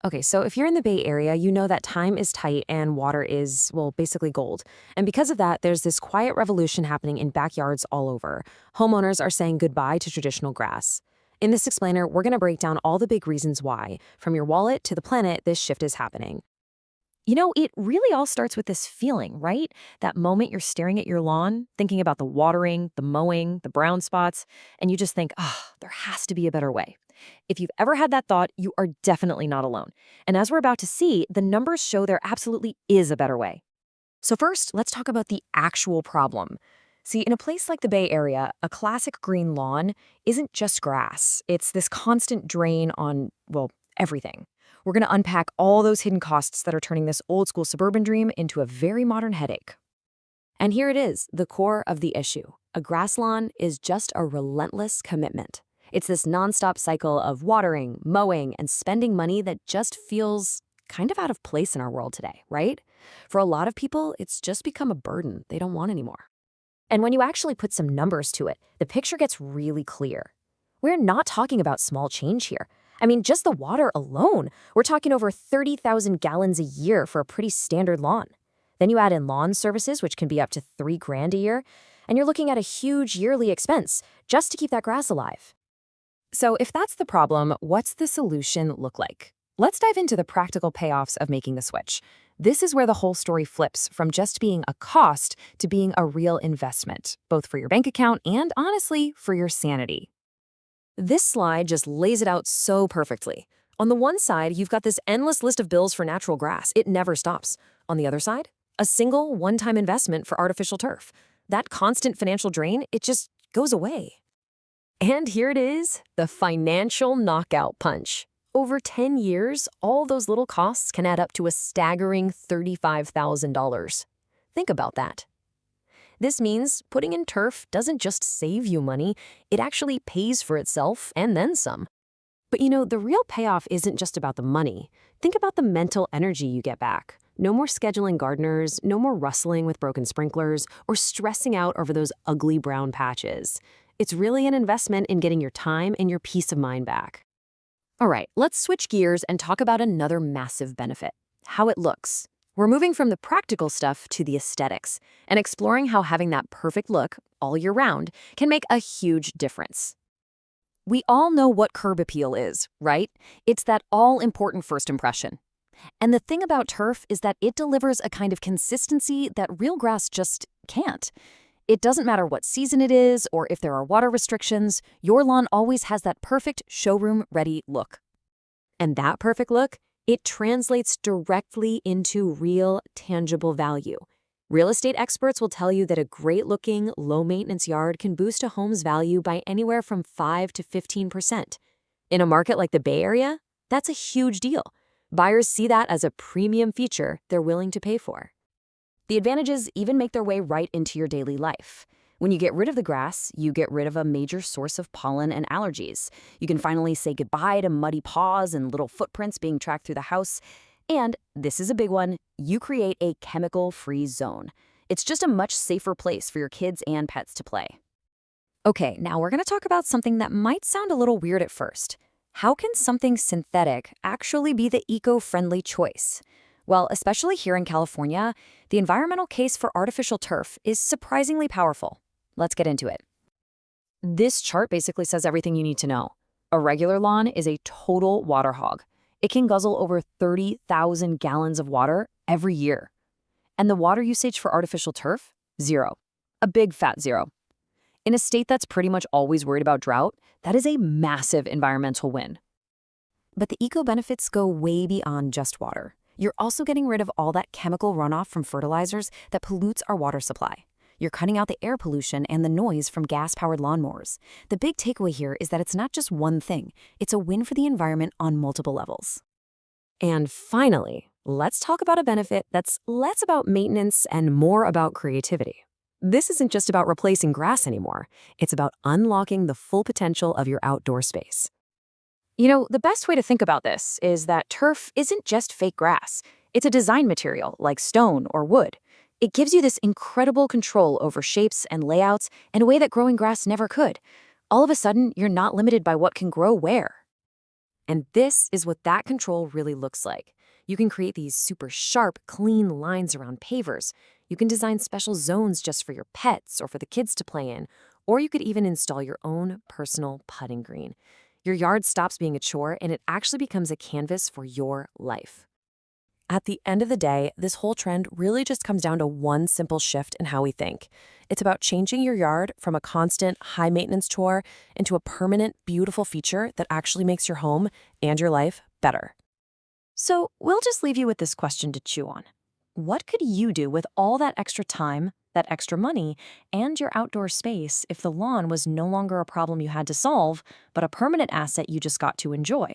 Okay, so if you're in the Bay Area, you know that time is tight and water is, well, basically gold. And because of that, there's this quiet revolution happening in backyards all over. Homeowners are saying goodbye to traditional grass. In this explainer, we're going to break down all the big reasons why, from your wallet to the planet, this shift is happening. It really all starts with this feeling, right? That moment you're staring at your lawn, thinking about the watering, the mowing, the brown spots, and you just think, there has to be a better way. If you've ever had that thought, you are definitely not alone. And as we're about to see, the numbers show there absolutely is a better way. So first, let's talk about the actual problem. See, in a place like the Bay Area, a classic green lawn isn't just grass. It's this constant drain on, well, everything. We're going to unpack all those hidden costs that are turning this old school suburban dream into a very modern headache. And here it is, the core of the issue. A grass lawn is just a relentless commitment. It's this nonstop cycle of watering, mowing, and spending money that just feels kind of out of place in our world today, right? For a lot of people, it's just become a burden they don't want anymore. And when you actually put some numbers to it, the picture gets really clear. We're not talking about small change here. I mean, just the water alone, we're talking over 30,000 gallons a year for a pretty standard lawn. Then you add in lawn services, which can be up to $3,000 a year, and you're looking at a huge yearly expense just to keep that grass alive. So if that's the problem, what's the solution look like? Let's dive into the practical payoffs of making the switch. This is where the whole story flips from just being a cost to being a real investment, both for your bank account and, honestly, for your sanity. This slide just lays it out so perfectly. On the one side, you've got this endless list of bills for natural grass. It never stops. On the other side, a single one-time investment for artificial turf. That constant financial drain, it just goes away. And here it is, the financial knockout punch. Over 10 years, all those little costs can add up to a staggering $35,000. Think about that. This means putting in turf doesn't just save you money, it actually pays for itself and then some. But the real payoff isn't just about the money. Think about the mental energy you get back. No more scheduling gardeners, no more rustling with broken sprinklers, or stressing out over those ugly brown patches. It's really an investment in getting your time and your peace of mind back. All right, let's switch gears and talk about another massive benefit, how it looks. We're moving from the practical stuff to the aesthetics and exploring how having that perfect look all year round can make a huge difference. We all know what curb appeal is, right? It's that all-important first impression. And the thing about turf is that it delivers a kind of consistency that real grass just can't. It doesn't matter what season it is or if there are water restrictions, your lawn always has that perfect showroom-ready look. And that perfect look, it translates directly into real, tangible value. Real estate experts will tell you that a great-looking, low-maintenance yard can boost a home's value by anywhere from 5 to 15%. In a market like the Bay Area, that's a huge deal. Buyers see that as a premium feature they're willing to pay for. The advantages even make their way right into your daily life. When you get rid of the grass, you get rid of a major source of pollen and allergies. You can finally say goodbye to muddy paws and little footprints being tracked through the house. And, this is a big one, you create a chemical-free zone. It's just a much safer place for your kids and pets to play. Okay, now we're going to talk about something that might sound a little weird at first. How can something synthetic actually be the eco-friendly choice? Well, especially here in California, the environmental case for artificial turf is surprisingly powerful. Let's get into it. This chart basically says everything you need to know. A regular lawn is a total water hog. It can guzzle over 30,000 gallons of water every year. And the water usage for artificial turf? Zero. A big fat zero. In a state that's pretty much always worried about drought, that is a massive environmental win. But the eco-benefits go way beyond just water. You're also getting rid of all that chemical runoff from fertilizers that pollutes our water supply. You're cutting out the air pollution and the noise from gas-powered lawnmowers. The big takeaway here is that it's not just one thing. It's a win for the environment on multiple levels. And finally, let's talk about a benefit that's less about maintenance and more about creativity. This isn't just about replacing grass anymore. It's about unlocking the full potential of your outdoor space. The best way to think about this is that turf isn't just fake grass. It's a design material like stone or wood. It gives you this incredible control over shapes and layouts in a way that growing grass never could. All of a sudden, you're not limited by what can grow where. And this is what that control really looks like. You can create these super sharp, clean lines around pavers. You can design special zones just for your pets or for the kids to play in, or you could even install your own personal putting green. Your yard stops being a chore and it actually becomes a canvas for your life. At the end of the day, this whole trend really just comes down to one simple shift in how we think. It's about changing your yard from a constant, high maintenance chore into a permanent, beautiful feature that actually makes your home and your life better. So we'll just leave you with this question to chew on. What could you do with all that extra time, that extra money, and your outdoor space if the lawn was no longer a problem you had to solve, but a permanent asset you just got to enjoy?